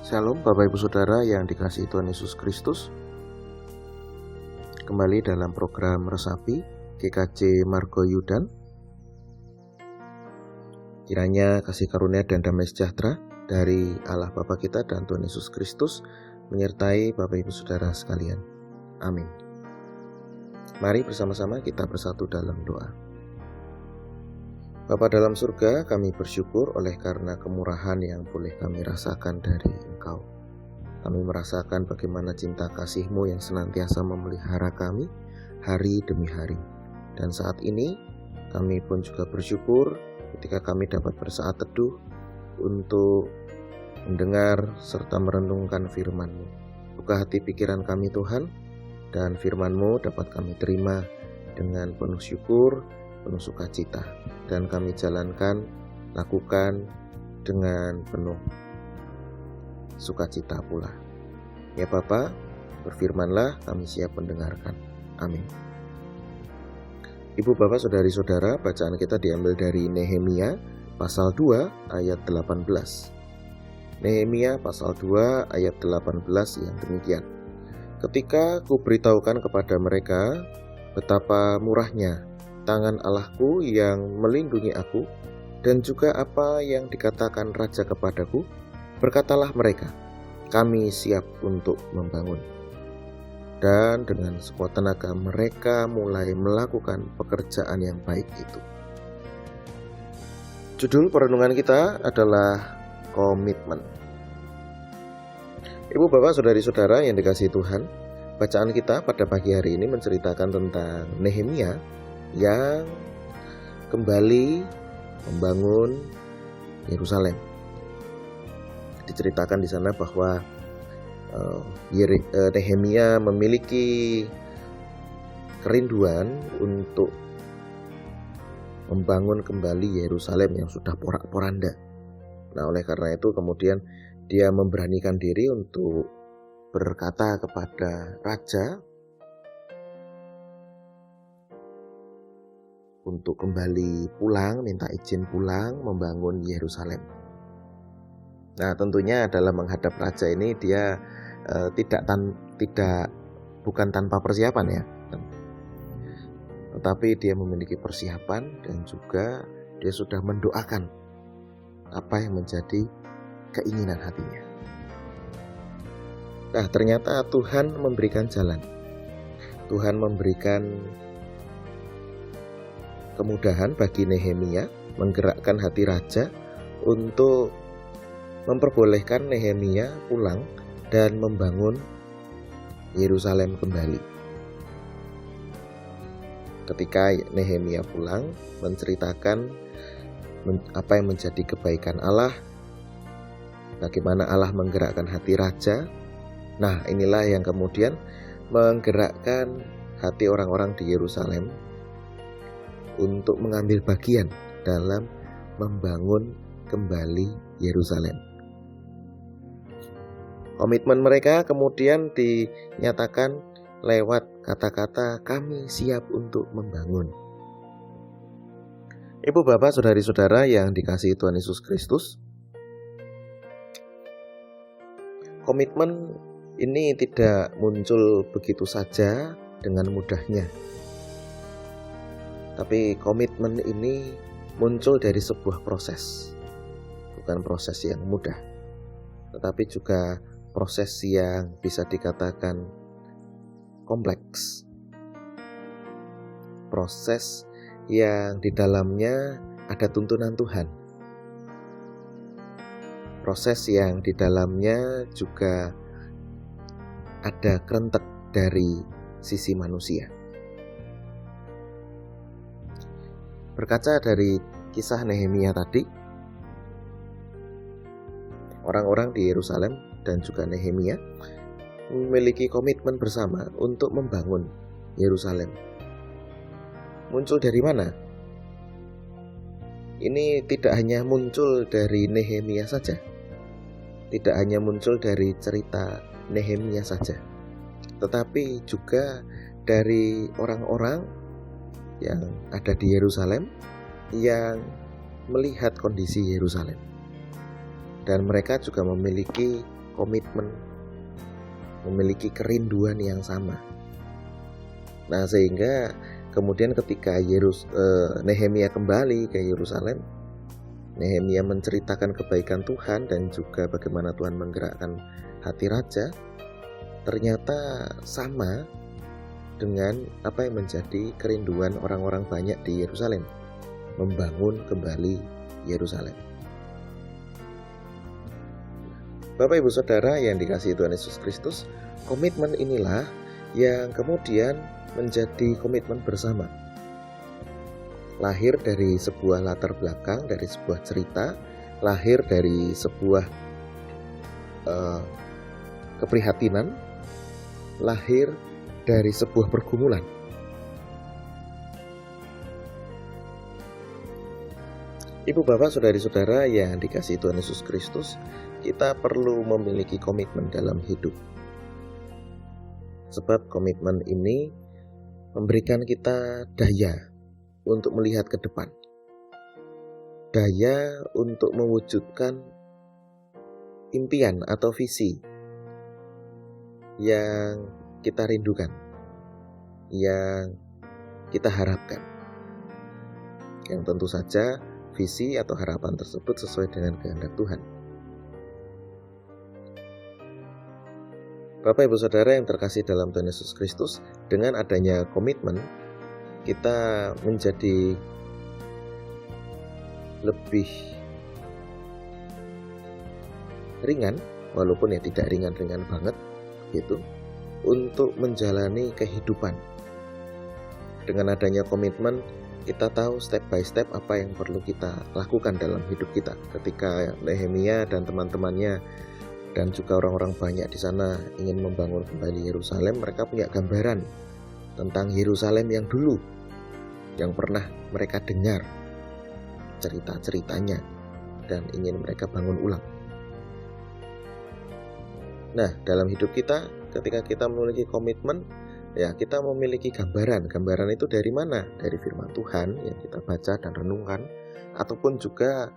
Shalom Bapak Ibu Saudara yang dikasihi Tuhan Yesus Kristus. Kembali dalam program Resapi GKJ Margoyudan. Kiranya kasih karunia dan damai sejahtera dari Allah Bapa kita dan Tuhan Yesus Kristus menyertai Bapak Ibu Saudara sekalian. Amin. Mari bersama-sama kita bersatu dalam doa. Bapa dalam surga, kami bersyukur oleh karena kemurahan yang boleh kami rasakan dari Engkau. Kami merasakan bagaimana cinta kasih-Mu yang senantiasa memelihara kami hari demi hari. Dan saat ini kami pun juga bersyukur ketika kami dapat bersaat teduh untuk mendengar serta merenungkan firman-Mu. Buka hati pikiran kami Tuhan, dan firman-Mu dapat kami terima dengan penuh syukur, penuh sukacita, dan kami jalankan, lakukan dengan penuh sukacita pula. Ya Bapa, berfirmanlah, kami siap mendengarkan. Amin. Ibu Bapak Saudari-saudara, bacaan kita diambil dari Nehemia pasal 2 ayat 18. Nehemia pasal 2 ayat 18 yang demikian. Ketika kuberitahukan kepada mereka betapa murahnya tangan Allahku yang melindungi aku, dan juga apa yang dikatakan Raja kepadaku, berkatalah mereka, kami siap untuk membangun. Dan dengan sekuat tenaga mereka mulai melakukan pekerjaan yang baik itu. Judul perenungan kita adalah komitmen. Ibu Bapak Saudari-saudara yang dikasihi Tuhan, bacaan kita pada pagi hari ini menceritakan tentang Nehemia yang kembali membangun Yerusalem. Diceritakan di sana bahwa Nehemia memiliki kerinduan untuk membangun kembali Yerusalem yang sudah porak-poranda. Nah, oleh karena itu kemudian dia memberanikan diri untuk berkata kepada raja untuk kembali pulang, minta izin pulang membangun Yerusalem. Nah, tentunya dalam menghadap raja ini dia bukan tanpa persiapan ya. Tetapi dia memiliki persiapan dan juga dia sudah mendoakan apa yang menjadi keinginan hatinya. Nah, ternyata Tuhan memberikan jalan. Tuhan memberikan kemudahan bagi Nehemia, menggerakkan hati raja untuk memperbolehkan Nehemia pulang dan membangun Yerusalem kembali. Ketika Nehemia pulang, menceritakan apa yang menjadi kebaikan Allah, bagaimana Allah menggerakkan hati raja. Nah, inilah yang kemudian menggerakkan hati orang-orang di Yerusalem untuk mengambil bagian dalam membangun kembali Yerusalem. Komitmen mereka kemudian dinyatakan lewat kata-kata kami siap untuk membangun. Ibu Bapak Saudari-saudara yang dikasihi Tuhan Yesus Kristus, komitmen ini tidak muncul begitu saja dengan mudahnya. Tapi komitmen ini muncul dari sebuah proses. Bukan proses yang mudah, tetapi juga proses yang bisa dikatakan kompleks. Proses yang di dalamnya ada tuntunan Tuhan. Proses yang di dalamnya juga ada kerentek dari sisi manusia. Berkaca dari kisah Nehemia tadi, orang-orang di Yerusalem dan juga Nehemia memiliki komitmen bersama untuk membangun Yerusalem. Muncul dari mana? Ini tidak hanya muncul dari Nehemia saja, tidak hanya muncul dari cerita Nehemia saja, tetapi juga dari orang-orang yang ada di Yerusalem yang melihat kondisi Yerusalem. Dan mereka juga memiliki komitmen, memiliki kerinduan yang sama. Nah, sehingga kemudian ketika Nehemia kembali ke Yerusalem, Nehemia menceritakan kebaikan Tuhan dan juga bagaimana Tuhan menggerakkan hati raja, ternyata sama dengan apa yang menjadi kerinduan orang-orang banyak di Yerusalem, membangun kembali Yerusalem. Bapak Ibu Saudara yang dikasihi Tuhan Yesus Kristus, komitmen inilah yang kemudian menjadi komitmen bersama. Lahir dari sebuah latar belakang, dari sebuah cerita, lahir dari sebuah keprihatinan, lahir dari sebuah pergumulan. Ibu bapak saudari-saudara yang dikasihi Tuhan Yesus Kristus, kita perlu memiliki komitmen dalam hidup. Sebab komitmen ini memberikan kita daya untuk melihat ke depan. Daya untuk mewujudkan impian atau visi yang kita rindukan, yang kita harapkan. Yang tentu saja visi atau harapan tersebut sesuai dengan kehendak Tuhan. Bapak Ibu Saudara yang terkasih dalam Tuhan Yesus Kristus, dengan adanya komitmen, kita menjadi lebih ringan, walaupun ya tidak ringan-ringan banget gitu, untuk menjalani kehidupan. Dengan adanya komitmen, kita tahu step by step apa yang perlu kita lakukan dalam hidup kita. Ketika Nehemia dan teman-temannya dan juga orang-orang banyak di sana ingin membangun kembali Yerusalem, mereka punya gambaran tentang Yerusalem yang dulu, yang pernah mereka dengar cerita-ceritanya dan ingin mereka bangun ulang. Nah, dalam hidup kita, ketika kita memiliki komitmen, ya kita memiliki gambaran. Gambaran itu dari mana? Dari firman Tuhan yang kita baca dan renungkan, ataupun juga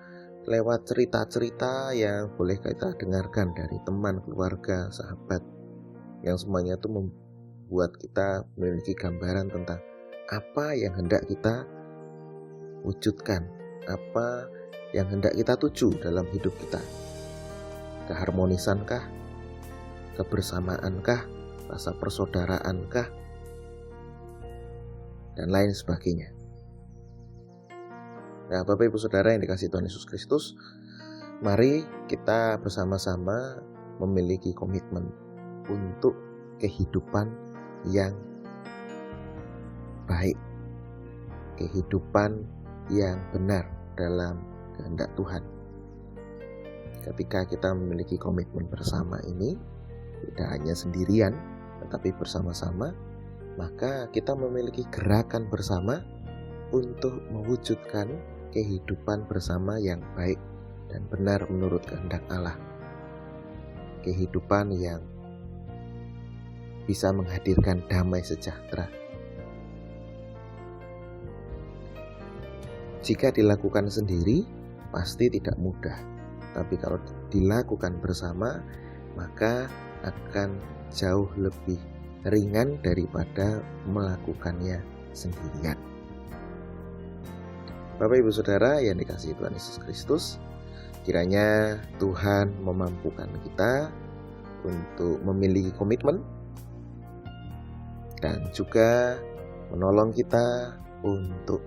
lewat cerita-cerita yang boleh kita dengarkan dari teman, keluarga, sahabat, yang semuanya itu membuat kita memiliki gambaran tentang apa yang hendak kita wujudkan, apa yang hendak kita tuju dalam hidup kita. Keharmonisankah? Kebersamaankah? Rasa persaudaraankah? Dan lain sebagainya. Nah, Bapak Ibu Saudara yang dikasihi Tuhan Yesus Kristus, mari kita bersama-sama memiliki komitmen untuk kehidupan yang baik, kehidupan yang benar dalam kehendak Tuhan. Ketika kita memiliki komitmen bersama ini, tidak hanya sendirian, tetapi bersama-sama, maka kita memiliki gerakan bersama untuk mewujudkan kehidupan bersama yang baik dan benar menurut kehendak Allah. Kehidupan yang bisa menghadirkan damai sejahtera. Jika dilakukan sendiri, pasti tidak mudah. Tapi kalau dilakukan bersama, maka akan jauh lebih ringan daripada melakukannya sendirian. Bapak Ibu Saudara yang dikasihi Tuhan Yesus Kristus, kiranya Tuhan memampukan kita untuk memiliki komitmen dan juga menolong kita untuk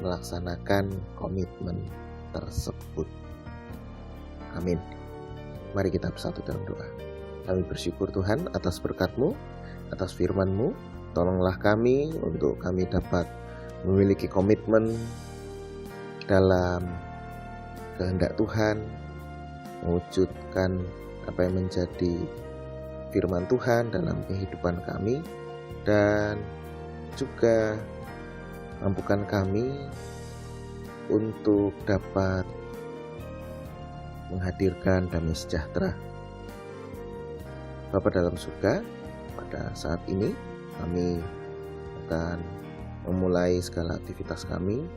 melaksanakan komitmen tersebut. Amin. Mari kita bersatu dalam doa. Kami bersyukur Tuhan atas berkat-Mu, atas firman-Mu. Tolonglah kami untuk kami dapat memiliki komitmen dalam kehendak Tuhan, mewujudkan apa yang menjadi firman Tuhan dalam kehidupan kami, dan juga mampukan kami untuk dapat menghadirkan damai sejahtera. Bapa dalam surga, pada saat ini kami akan memulai segala aktivitas kami.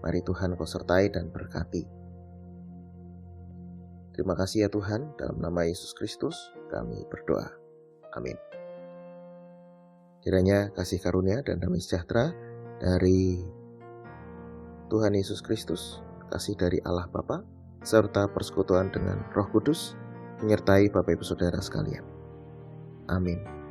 Mari Tuhan Kau sertai dan berkati. Terima kasih ya Tuhan, dalam nama Yesus Kristus kami berdoa. Amin. Kiranya kasih karunia dan damai sejahtera dari Tuhan Yesus Kristus, kasih dari Allah Bapa, serta persekutuan dengan Roh Kudus, menyertai Bapak Ibu Saudara sekalian. Amin.